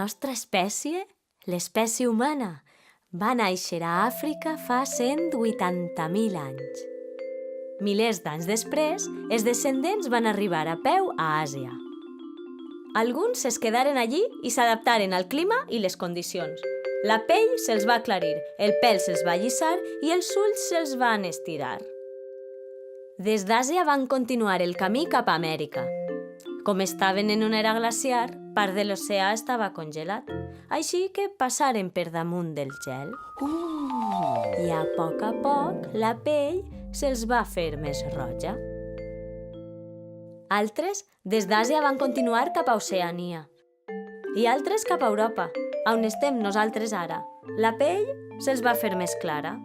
nostra espècie, l'espècie humana, va néixer a Àfrica fa 180.000 anys. Milers d'anys després, els descendents van arribar a peu a Àsia. Alguns es quedaren allí i s'adaptaren al clima i les condicions. La pell se'ls va aclarir, el pèl se'ls va allissar i els ulls se'ls van estirar. Des d'Àsia van continuar el camí cap a Amèrica. Com estaven en una era glaciar, part de l'oceà estava congelat, així que passaren per damunt del gel. I a poc la pell se'ls va fer més roja. Altres, des d'Àsia, van continuar cap a Oceania. I altres cap a Europa, on estem nosaltres ara. La pell se'ls va fer més clara.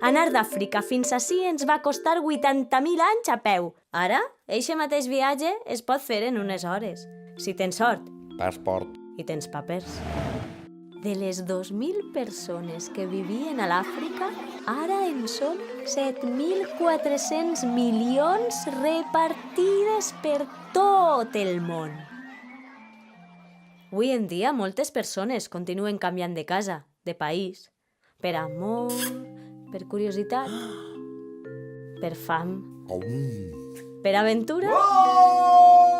Anar d'Àfrica fins ací ens va costar 80.000 anys a peu. Ara, eixe mateix viatge es pot fer en unes hores, si tens sort. Passport. I tens papers. De les 2.000 persones que vivien a l'Àfrica, ara en són 7.400 milions repartides per tot el món. Avui en dia, moltes persones continuen canviant de casa, de país, per amor, per curiositat, per fam, per aventura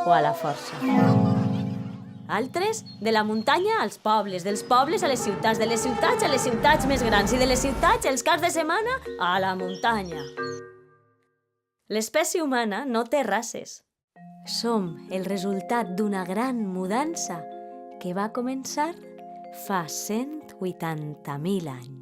o a la força. Altres, de la muntanya als pobles, dels pobles a les ciutats, de les ciutats a les ciutats més grans i de les ciutats els caps de setmana a la muntanya. L'espècie humana no té races. Som el resultat d'una gran mudança que va començar fa 180.000 anys.